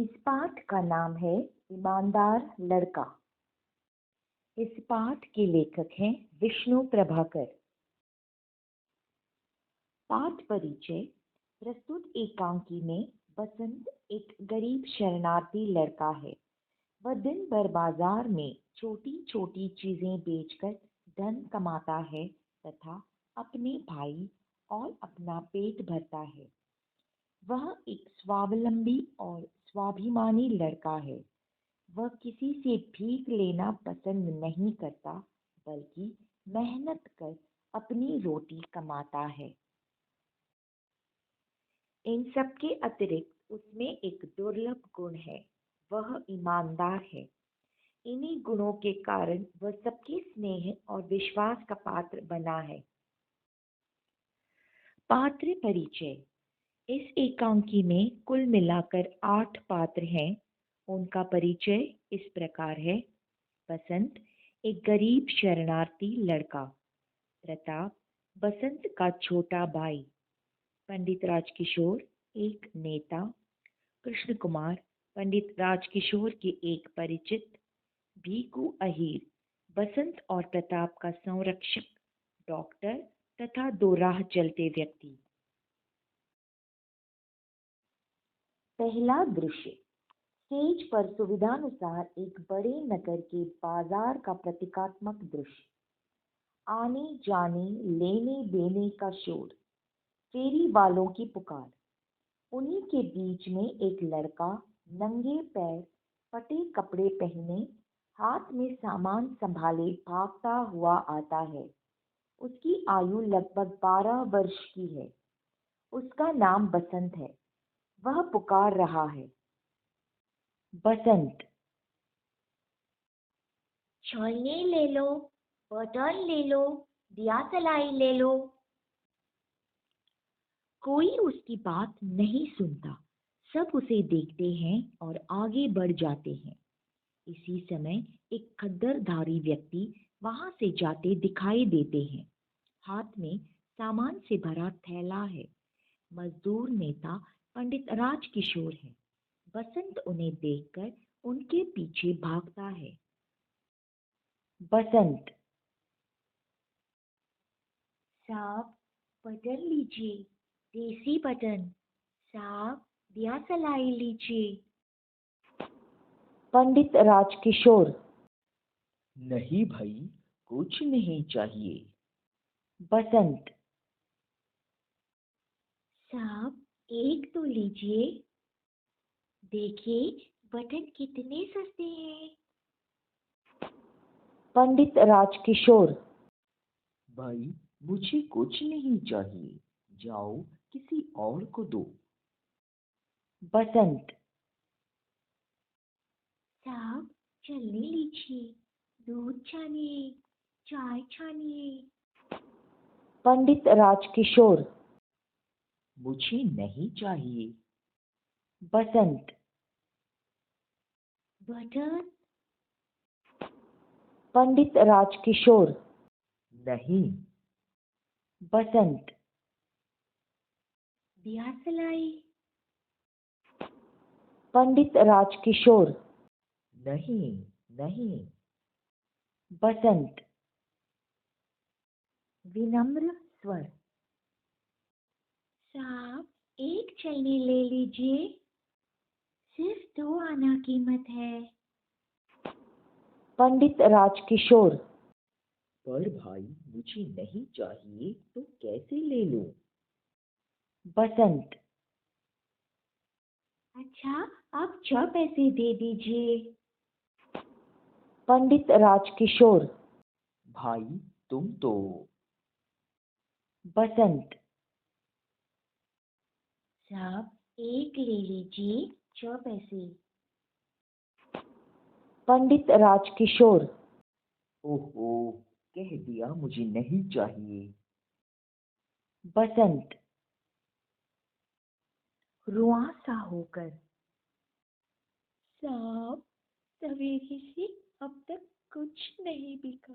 इस पाठ का नाम है ईमानदार लड़का। इस पाठ के लेखक हैं विष्णु प्रभाकर। पाठ परिचय। प्रस्तुत एकांकी में बसंत एक गरीब शरणार्थी लड़का है। वह दिन भर बाजार में छोटी छोटी चीजें बेचकर धन कमाता है तथा अपने भाई और अपना पेट भरता है। वह एक स्वावलंबी और स्वाभिमानी लड़का है। वह किसी से भीख लेना पसंद नहीं करता, बल्कि मेहनत कर अपनी रोटी कमाता है। इन सब के अतिरिक्त उसमें एक दुर्लभ गुण है, वह ईमानदार है। इन्हीं गुणों के कारण वह सबके स्नेह और विश्वास का पात्र बना है। पात्र परिचय। इस एकांकी में कुल मिलाकर 8 पात्र हैं। उनका परिचय इस प्रकार है। बसंत एक गरीब शरणार्थी लड़का। प्रताप बसंत का छोटा भाई। पंडित राजकिशोर एक नेता। कृष्ण कुमार पंडित राजकिशोर के एक परिचित। भीकू अहीर बसंत और प्रताप का संरक्षक, डॉक्टर तथा दो राह चलते व्यक्ति। पहला दृश्य। स्टेज पर सुविधानुसार एक बड़े नगर के बाजार का प्रतीकात्मक दृश्य। आने जाने लेने देने का शोर, फेरी वालों की पुकार। उन्हीं के बीच में एक लड़का नंगे पैर, फटे कपड़े पहने, हाथ में सामान संभाले भागता हुआ आता है। उसकी आयु लगभग 12 वर्ष की है। उसका नाम बसंत है। वह पुकार रहा है, बसंत, छोलनी ले लो, बॉटल ले लो, दिया सलाई ले लो। कोई उसकी बात नहीं सुनता। सब उसे देखते हैं और आगे बढ़ जाते हैं। इसी समय एक खद्दरधारी व्यक्ति वहां से जाते दिखाई देते हैं। हाथ में सामान से भरा थैला है। मजदूर नेता पंडित राजकिशोर है। बसंत उन्हें देखकर उनके पीछे भागता है। बसंत, साहब बटन लीजिए, देसी बटन। साहब दिया सलाई लीजिए। पंडित राजकिशोर, नहीं भाई, कुछ नहीं चाहिए। बसंत, साहब एक तो लीजिए, देखिए बटन कितने सस्ते हैं। पंडित राजकिशोर, भाई मुझे कुछ नहीं चाहिए, जाओ किसी और को दो। बसंत, साहब चलने लीजिए, दूध छानिए, चाय छानिए। पंडित राजकिशोर, मुझे नहीं चाहिए। बसंत, बटर। पंडित राजकिशोर, नहीं। बसंत, दिया सलाई। पंडित राजकिशोर, नहीं नहीं। बसंत, विनम्र स्वर। साहब एक चलनी ले लीजिए, सिर्फ 2 आना कीमत है। पंडित राजकिशोर, पर भाई मुझे नहीं चाहिए तो कैसे ले लूं? बसंत, अच्छा आप 6 पैसे दे दीजिए। पंडित राजकिशोर, भाई तुम तो। बसंत, साहब एक ले लीजिए, 6 पैसे। पंडित राजकिशोर, ओहो, कह दिया मुझे नहीं चाहिए। बसंत, रुआं सा होकर, साहब सवेरे से अब तक कुछ नहीं बिका,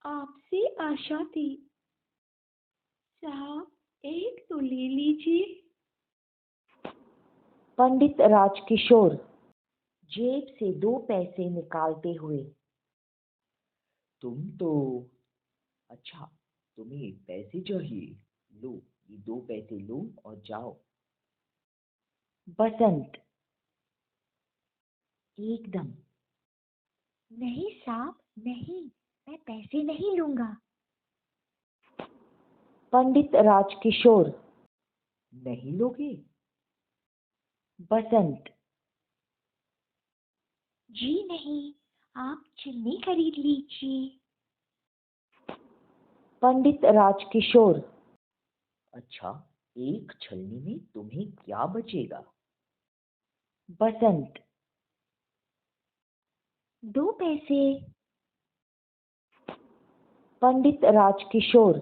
आपसे आशा थी। साहब एक तो ले लीजिए। पंडित राजकिशोर जेब से 2 पैसे निकालते हुए। तुम तो अच्छा, तुम्हें पैसे चाहिए? लो, ये 2 पैसे लो और जाओ। बसंत एकदम। नहीं साहब, नहीं, मैं पैसे नहीं लूंगा। पंडित राजकिशोर नहीं लोगे? बसंत जी नहीं, आप चीनी खरीद लीजिए। पंडित राजकिशोर अच्छा, एक छलनी में तुम्हें क्या बचेगा? बसंत 2 पैसे। पंडित राजकिशोर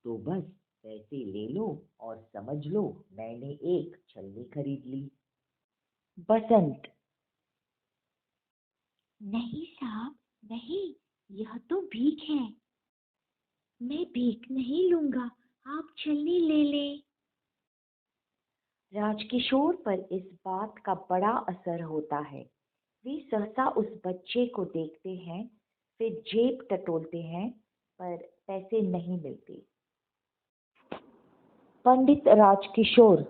तो बस पैसे ले लो और समझ लो मैंने एक छलनी खरीद ली। बसंत नहीं साहब, नहीं, यह तो भीख है। मैं भीख नहीं लूंगा, आप छलनी ले लें। राजकिशोर पर इस बात का बड़ा असर होता है। वे सहसा उस बच्चे को देखते हैं, फिर जेब टटोलते हैं, पर पैसे नहीं मिलते। पंडित राजकिशोर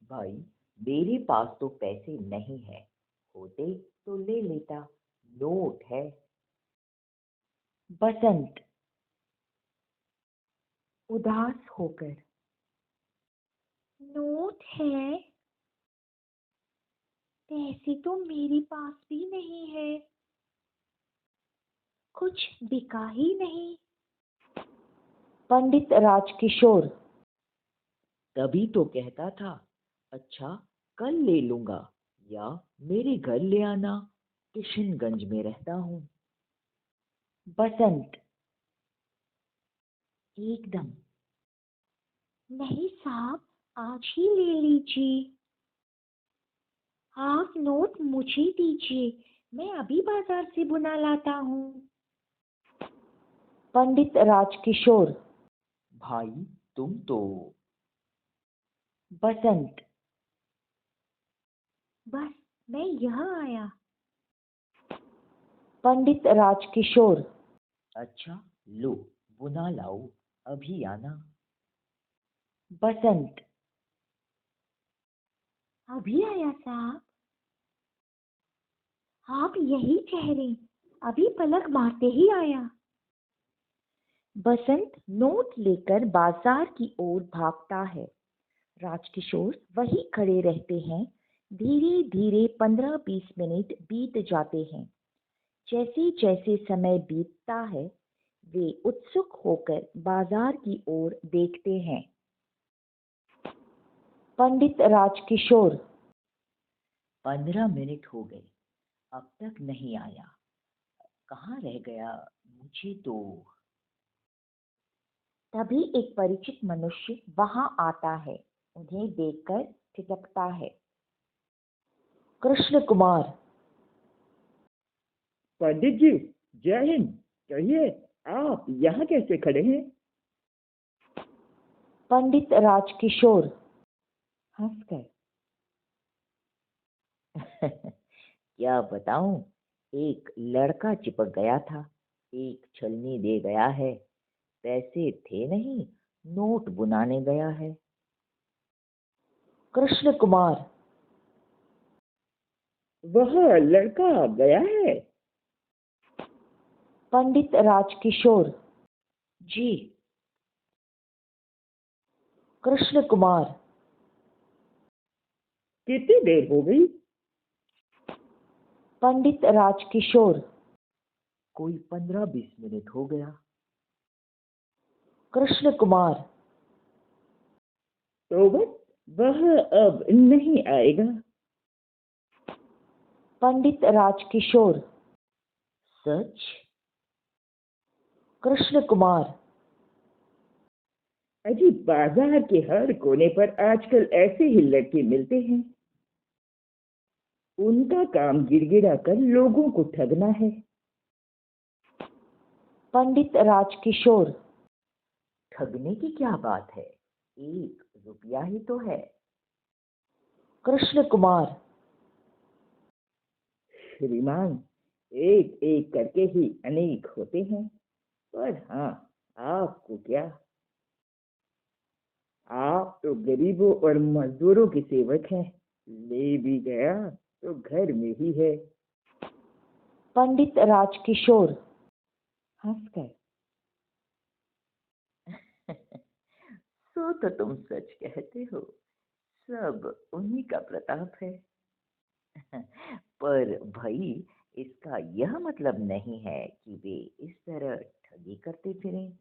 भाई, मेरे पास तो पैसे नहीं है, होते तो ले लेता, नोट है। बसंत उदास होकर नोट है? पैसे तो मेरे पास भी नहीं है, कुछ बिका ही नहीं। पंडित राजकिशोर तभी तो कहता था, अच्छा कल ले लूंगा या मेरे घर ले आना, किशनगंज में रहता हूँ। बसंत एकदम। नहीं साहब, आज ही ले लीजिए। आप नोट मुझे दीजिए, मैं अभी बाजार से बुना लाता हूँ। पंडित राजकिशोर भाई, तुम तो बसंत बस मैं यहाँ आया। पंडित राजकिशोर अच्छा, लो, बुना लाओ, अभी आना। बसंत अभी आया साहब, आप यही ठहरे, अभी पलक मारते ही आया। बसंत नोट लेकर बाजार की ओर भागता है। राजकिशोर वहीं खड़े रहते हैं। धीरे धीरे 15-20 मिनट बीत जाते हैं। जैसे जैसे समय बीतता है, वे उत्सुक होकर बाजार की ओर देखते हैं। पंडित राजकिशोर 15 मिनट हो गए, अब तक नहीं आया, कहाँ रह गया? मुझे तो तभी एक परिचित मनुष्य वहां आता है। उन्हें देखकर ठिठकता है। कृष्ण कुमार पंडित जी, जय हिंद। कहिए, आप यहाँ कैसे खड़े हैं? पंडित राजकिशोर हंसकर क्या बताऊं, एक लड़का चिपक गया था, एक छलनी दे गया है, पैसे थे नहीं, नोट बुनाने गया है। कृष्ण कुमार वह लड़का गया है? पंडित राजकिशोर जी। कृष्ण कुमार कितनी देर हो गई? पंडित राजकिशोर कोई 15-20 मिनट हो गया। कृष्ण कुमार तो बस वह अब नहीं आएगा। पंडित राजकिशोर सच? कृष्ण कुमार अजी, बाजार के हर कोने पर आजकल ऐसे ही लड़के मिलते हैं। उनका काम गिड़गिड़ा कर लोगों को ठगना है। पंडित राजकिशोर ठगने की क्या बात है, 1 रुपया ही तो है। कृष्ण कुमार। श्रीमान, एक एक करके ही अनेक होते हैं। पर हाँ, आपको क्या, आप तो गरीबों और मजदूरों के सेवक हैं। ले भी गया तो घर में ही है। पंडित राजकिशोर हंसकर। सो तो तुम सच कहते हो, सब उन्हीं का प्रताप है। पर भाई, इसका यह मतलब नहीं है कि वे इस तरह ठगी करते फिरें।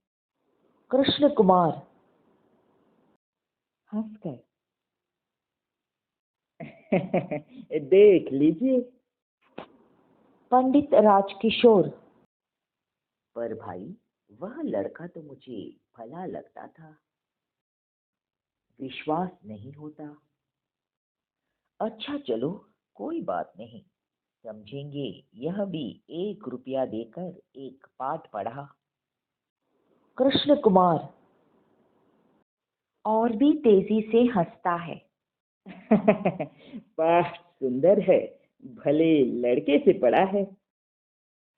कृष्ण कुमार हंसकर। देख लीजिए। पंडित राजकिशोर। पर भाई, वह लड़का तो मुझे भला लगता था। विश्वास नहीं होता। अच्छा चलो, कोई बात नहीं, समझेंगे। यह भी 1 रुपया देकर एक पाठ पढ़ा। कृष्ण कुमार और भी तेजी से हंसता है। पाठ सुंदर है, भले लड़के से पढ़ा है।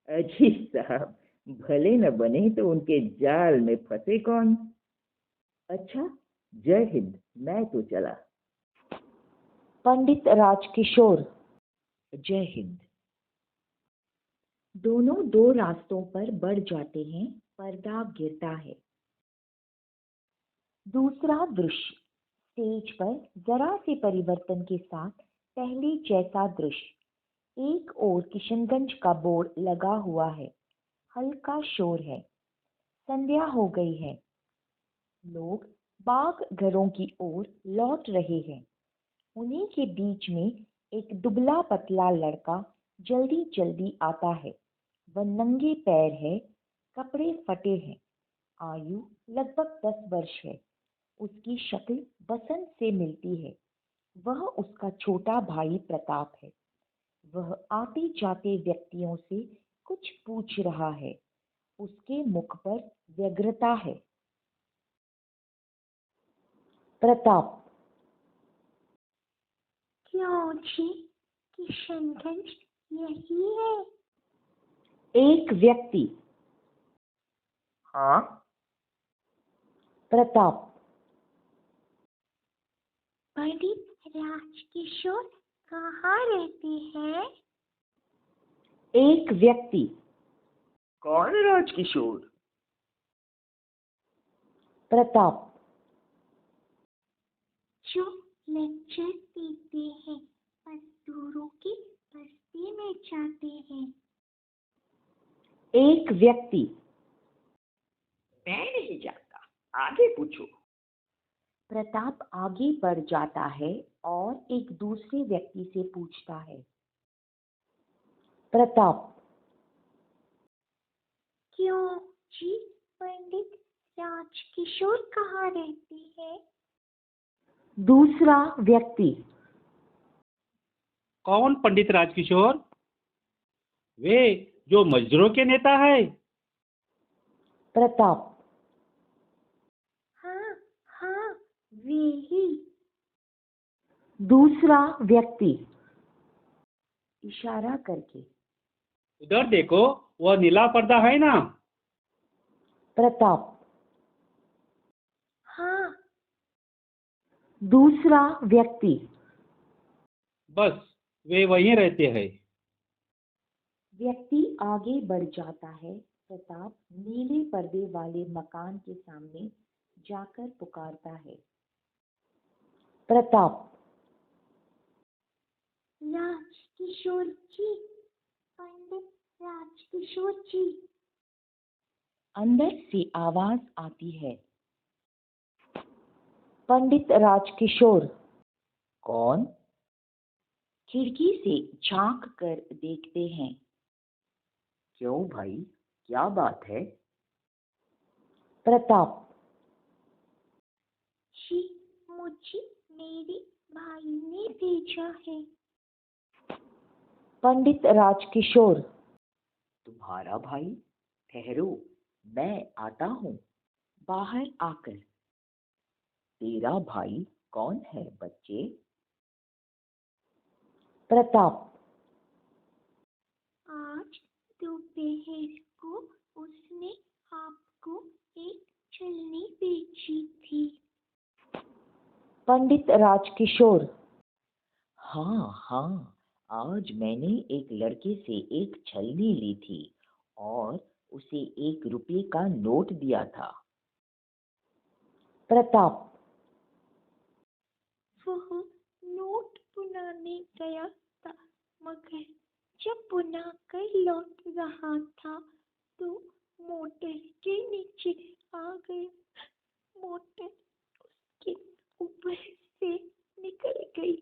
अजी साहब, भले न बने तो उनके जाल में फंसे कौन। अच्छा, जय हिंद, मैं तो चला। पंडित राजकिशोर। जय हिंद। दोनों दो रास्तों पर बढ़ जाते हैं। पर्दा गिरता है। दूसरा दृश्य। स्टेज पर जरा से परिवर्तन के साथ पहले जैसा दृश्य। एक ओर किशनगंज का बोर्ड लगा हुआ है। हल्का शोर है। संध्या हो गई है। लोग बाग घरों की ओर लौट रहे हैं। उन्हीं के बीच में एक दुबला पतला लड़का जल्दी जल्दी आता है। वह नंगे पैर है। कपड़े फटे हैं। आयु लगभग 10 वर्ष है। उसकी शक्ल बसंत से मिलती है। वह उसका छोटा भाई प्रताप है। वह आते जाते व्यक्तियों से कुछ पूछ रहा है। उसके मुख पर व्यग्रता है। प्रताप। क्यों जी, किशनगंज यही है? एक व्यक्ति। हाँ। प्रताप। पंडित राजकिशोर कहाँ रहते हैं? एक व्यक्ति। कौन राजकिशोर? प्रताप। जो लेक्चर देते हैं, मजदूरों की बस्ती में जाते हैं। एक व्यक्ति। मैं नहीं जानता, आगे पूछो। प्रताप आगे बढ़ जाता है और एक दूसरे व्यक्ति से पूछता है। प्रताप। क्यों जी, पंडित राजकिशोर कहाँ रहते हैं? दूसरा व्यक्ति। कौन पंडित राजकिशोर? वे जो मजदूरों के नेता है। प्रताप। हाँ हाँ, वे ही। दूसरा व्यक्ति इशारा करके। उधर देखो, वह नीला पर्दा है ना। प्रताप। हाँ। दूसरा व्यक्ति। बस वे वहीं रहते हैं। व्यक्ति आगे बढ़ जाता है। प्रताप नीले पर्दे वाले मकान के सामने जाकर पुकारता है। प्रताप। राजकिशोर जी, पंडित राजकिशोर जी। अंदर से आवाज आती है। पंडित राजकिशोर। कौन? खिड़की से झांक कर देखते हैं। क्यों भाई, क्या बात है? प्रताप। जी, मुझे मेरे भाई ने भेजा है। पंडित राजकिशोर। तुम्हारा भाई? ठहरो, मैं आता हूँ। बाहर आकर। तेरा भाई कौन है बच्चे? प्रताप, आज दोपहर को उसने आपको एक छलनी बेची थी। पंडित राजकिशोर, हाँ हाँ, आज मैंने एक लड़के से एक छलनी ली थी और उसे 1 रुपये का नोट दिया था। प्रताप, वह नोट बुनाने गया था, मगर जब बुनाकर लौट रहा था तो मोटर के नीचे आ गया। मोटर उसके ऊपर से निकल गई।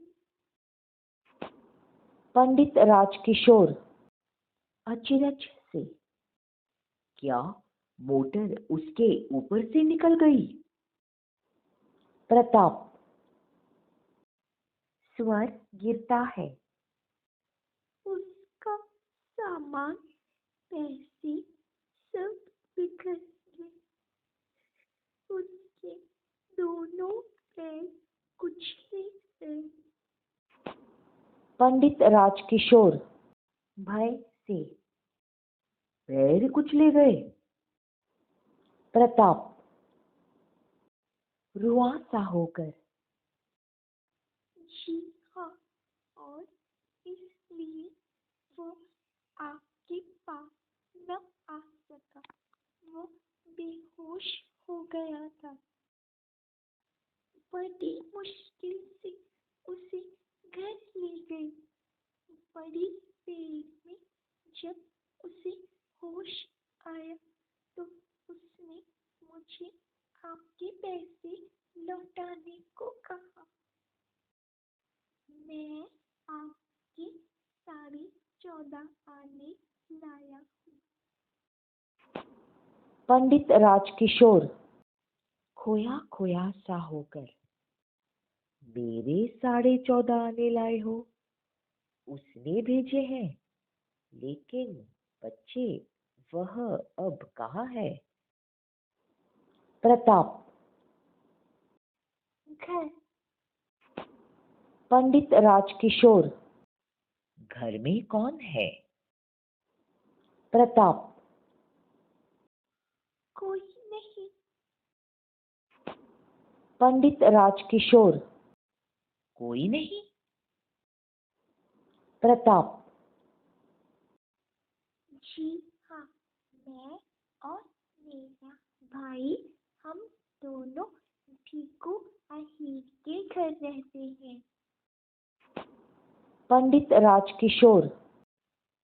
पंडित राजकिशोर, अचरज से, क्या मोटर उसके ऊपर से निकल गई? प्रताप, स्वर गिरता है। उसका सामान, पैसे सब बिखर गए। उसके दोनों पैर कुचले गए। पंडित राजकिशोर, भय से, पैर कुचले गए। प्रताप, रुआंसा होकर, जी हाँ, और इसलिए वो आपके पास न आ सका। वो बेहोश हो गया था। बड़ी मुश्किल से उसे घर ले गई। बड़ी देर में जब उसे होश आया तो उसने मुझे आपके पैसे लौटाने को कहा। मैं आपके 14.5 आने लाया हूँ। पंडित राजकिशोर, खोया खोया सा होकर, मेरे 14.5 आने लाए हो? उसने भेजे हैं, लेकिन बच्चे वह अब कहाँ है? प्रताप, घर। पंडित राजकिशोर, घर में कौन है? प्रताप, कोई नहीं। पंडित राजकिशोर, कोई नहीं? प्रताप, जी हाँ, मैं और मेरा भाई, हम दोनों भीखू अहीर के घर रहते हैं। पंडित राजकिशोर,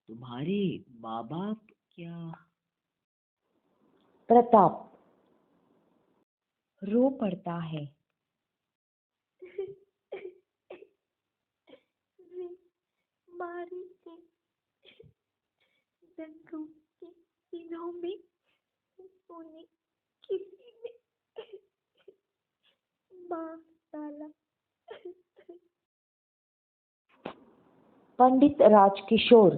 तुम्हारे माँ बाप क्या? प्रताप, रो पड़ता है। वे मारे थे। दंगों के दिनों में उन्हें किसी ने मार डाला। पंडित राजकिशोर,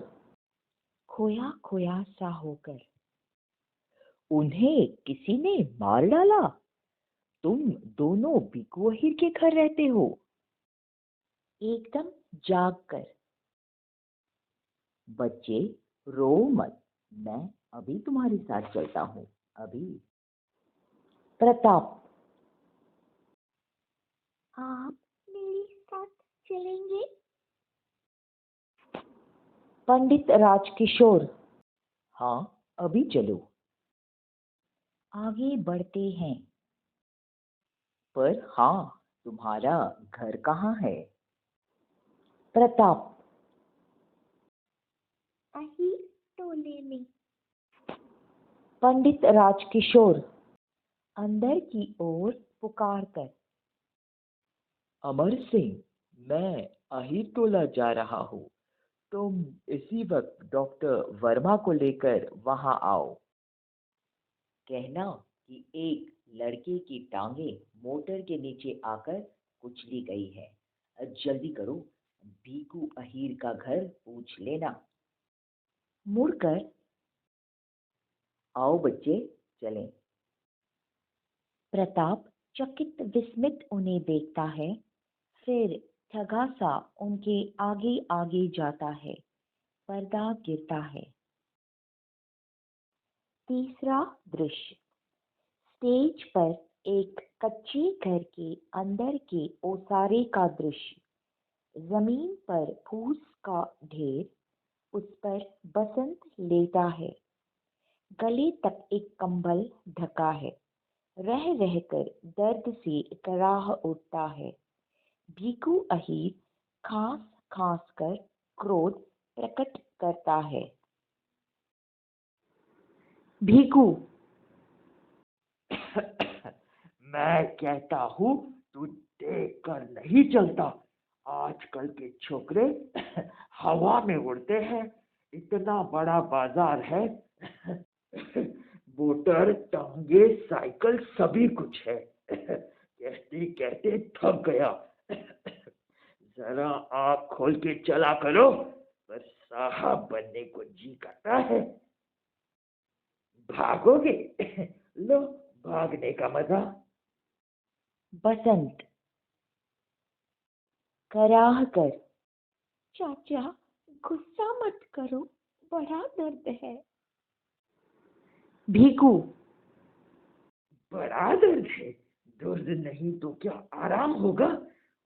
खोया खोया सा होकर, उन्हें किसी ने मार डाला? तुम दोनों भिकुअहीर के घर रहते हो? एकदम जाग कर। बच्चे रो मत, मैं अभी तुम्हारे साथ चलता हूँ, अभी। प्रताप, आप मेरे साथ चलेंगे? पंडित राजकिशोर, हाँ, अभी चलो। आगे बढ़ते हैं। पर हाँ, तुम्हारा घर कहाँ है? प्रताप, अहीर टोले में। पंडित राजकिशोर, अंदर की ओर पुकार कर, अमर सिंह, मैं अहीर टोला जा रहा हूँ। तुम इसी वक्त डॉक्टर वर्मा को लेकर वहां आओ। कहना कि एक लड़के की टांगे मोटर के नीचे आकर कुचली गई है। जल्दी करो, भीखू अहीर का घर पूछ लेना। मुड़कर, आओ बच्चे, चलें। प्रताप चकित विस्मित उन्हें देखता है, फिर ठगा सा उनके आगे आगे जाता है। पर्दा गिरता है। तीसरा दृश्य। स्टेज पर एक कच्चे घर के अंदर के ओसारे का दृश्य। जमीन पर फूस का ढेर, उस पर बसंत लेटा है। गले तक एक कंबल ढका है। रह रहकर दर्द से कराह उठता है। भीखू अहीर खांस खांस कर क्रोध प्रकट करता है। भीखू, मैं कहता हूँ तू देख कर नहीं चलता। आजकल के छोकरे हवा में उड़ते हैं। इतना बड़ा बाजार है। मोटर, टांगे, साइकिल सभी कुछ है। कहते कहते थक गया। जरा आँख खोल के चला करो। पर साहब बनने को जी करता है। भागोगे? लो, भागने का मजा। बसंत कराह कर, चाचा गुस्सा मत करो, बड़ा दर्द है। भीखू, बड़ा दर्द है? दर्द नहीं तो क्या आराम होगा?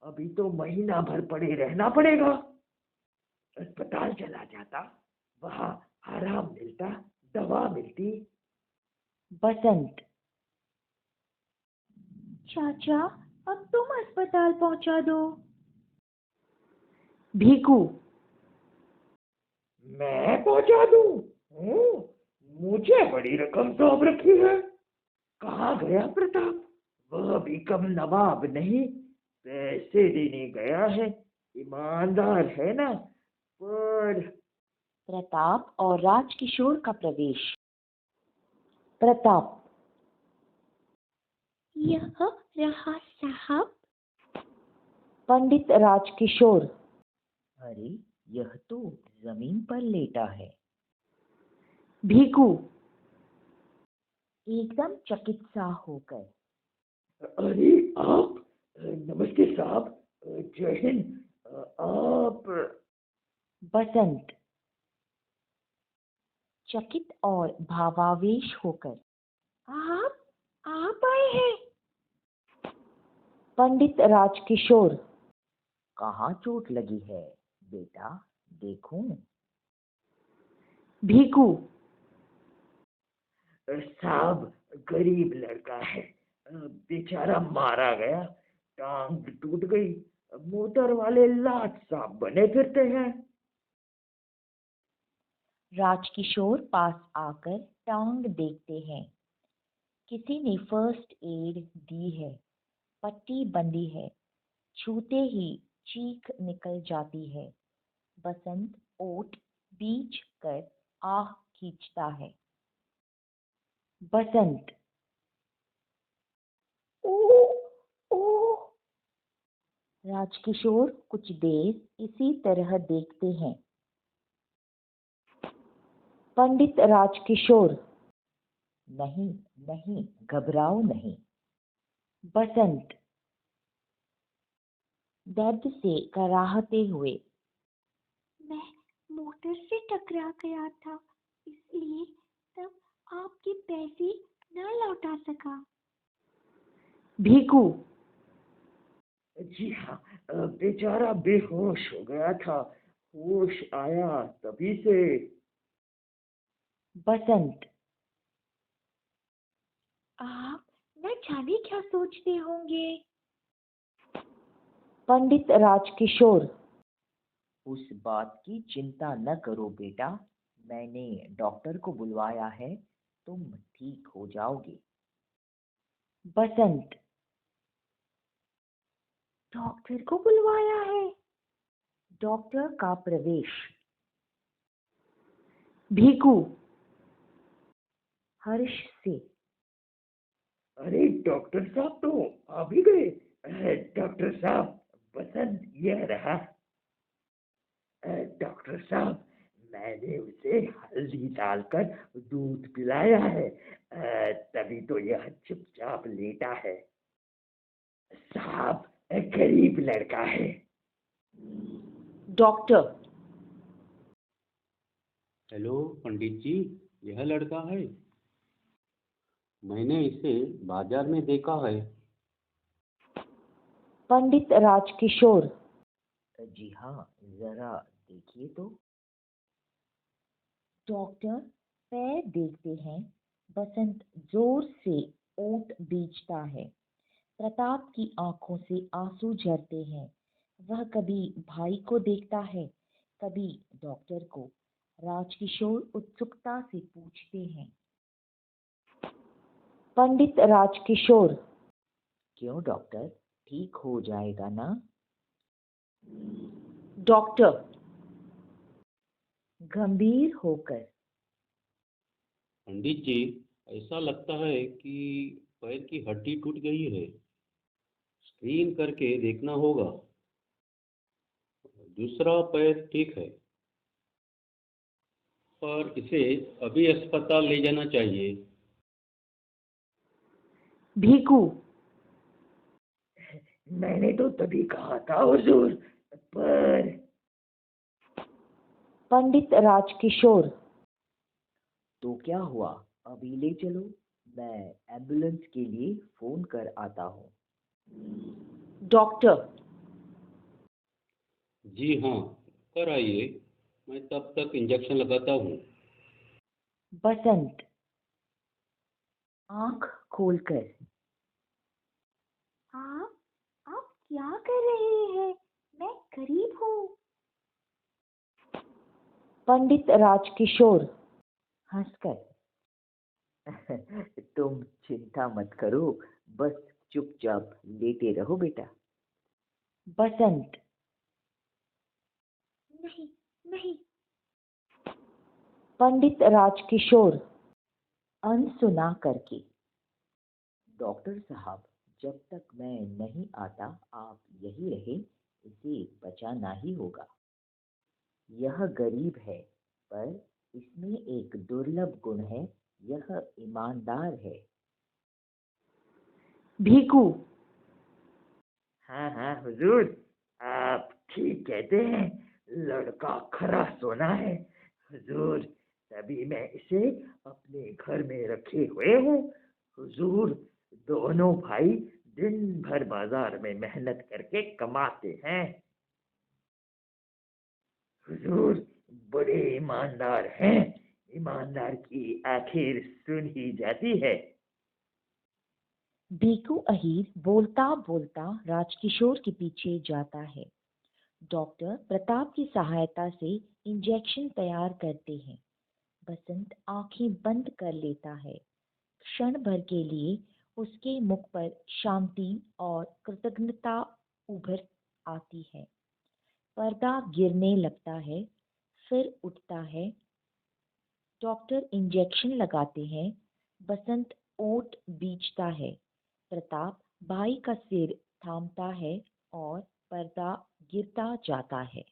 अभी तो महीना भर पड़े रहना पड़ेगा। अस्पताल चला जाता, वहां आराम मिलता, दवा मिलती। बसंत, चाचा अब तुम अस्पताल पहुंचा दो। भीखू, मैं पहुंचा दूं? मुझे बड़ी रकम सौंप रखी है। कहाँ गया प्रताप? वह भी कम नवाब नहीं, पैसे देने गया है। ईमानदार है ना? पर प्रताप और राजकिशोर का प्रवेश। प्रताप, यह रहा साहब। पंडित राजकिशोर, अरे यह तो जमीन पर लेटा है। भीखू, एकदम चकित सा होकर, अरे आप? नमस्ते साहब। जय हिंद। आप? बसंत चकित और भावावेश होकर, आप आए हैं? पंडित राजकिशोर, कहाँ चोट लगी है बेटा, देखूं? भीखू, साहब, गरीब लड़का है। बेचारा मारा गया, टांग टूट गई। मोटर वाले लाट साहब बने फिरते हैं। राजकिशोर पास आकर टांग देखते हैं। किसी ने फर्स्ट एड दी है। पट्टी बंधी है। छूते ही चीख निकल जाती है। बसंत ओट बीच कर आह खींचता है। बसंत, ओह ओह। राजकिशोर कुछ देर इसी तरह देखते हैं। पंडित राजकिशोर, नहीं नहीं, घबराओ नहीं। बसंत दर्द से कराहते हुए, मैं मोटर से टकरा गया था, इसलिए तब आपके पैसे न लौटा सका। भीखू, जी हाँ, बेचारा बेहोश हो गया था। होश आया तभी से। बसंत, आप न जाने क्या सोचते होंगे। पंडित राजकिशोर, उस बात की चिंता न करो बेटा, मैंने डॉक्टर को बुलवाया है, तुम ठीक हो जाओगे। बसंत, डॉक्टर को बुलवाया है? डॉक्टर का प्रवेश। भीखू हर्ष से, अरे डॉक्टर साहब तो आ भी गए। डॉक्टर साहब, बसंत यह रहा। डॉक्टर साहब, मैंने उसे हल्दी डालकर दूध पिलाया है। तभी तो यह चुपचाप लेटा है। साहब, गरीब लड़का है। डॉक्टर। हेलो पंडित जी, यह लड़का है। मैंने इसे बाजार में देखा है। पंडित राजकिशोर। जी हाँ, जरा देखिए तो। डॉक्टर पैर देखते हैं। बसंत जोर से ओंठ बींचता है। प्रताप की आंखों से आंसू झरते हैं। वह कभी भाई को देखता है, कभी डॉक्टर को। राजकिशोर उत्सुकता से पूछते हैं। पंडित राजकिशोर। क्यों डॉक्टर, ठीक हो जाएगा ना? डॉक्टर गंभीर होकर। पंडित जी, ऐसा लगता है कि पैर की हड्डी टूट गई है। स्क्रीन करके देखना होगा। दूसरा पैर ठीक है, पर इसे अभी अस्पताल ले जाना चाहिए। भीकू। मैंने तो तभी कहा था हुजूर, पर पंडित राजकिशोर। तो क्या हुआ, अभी ले चलो, मैं एम्बुलेंस के लिए फोन कर आता हूँ। डॉक्टर। जी हाँ, कर आइए। मैं तब तक इंजेक्शन लगाता हूँ। बसंत आंख खोलकर। आप क्या कर रहे हैं? मैं गरीब हूँ। पंडित राजकिशोर हंसकर। तुम चिंता मत करो, बस चुपचाप लेटे रहो बेटा। बसंत नहीं, नहीं। पंडित राजकिशोर अनसुना करके। डॉक्टर साहब, जब तक मैं नहीं आता आप यही रहे, इसे बचाना ही होगा। यह गरीब है, पर इसमें एक दुर्लभ गुण है, यह ईमानदार है। भीकू। हाँ हाँ हुजूर, आप ठीक कहते हैं, लड़का खरा सोना है हुजूर। तभी मैं इसे अपने घर में रखे हुए हूँ हुजूर। दोनों भाई दिन भर बाजार में मेहनत करके कमाते हैं हुजूर, बड़े ईमानदार हैं। ईमानदार की आखिर सुन ही जाती है। भीकू अहीर बोलता बोलता राजकिशोर के पीछे जाता है। डॉक्टर प्रताप की सहायता से इंजेक्शन तैयार करते हैं। बसंत आंखें बंद कर लेता है। क्षण भर के लिए उसके मुख पर शांति और कृतज्ञता उभर आती है। पर्दा गिरने लगता है, फिर उठता है। डॉक्टर इंजेक्शन लगाते हैं। बसंत ओट बींचता है। प्रताप भाई का सिर थामता है और पर्दा गिरता जाता है।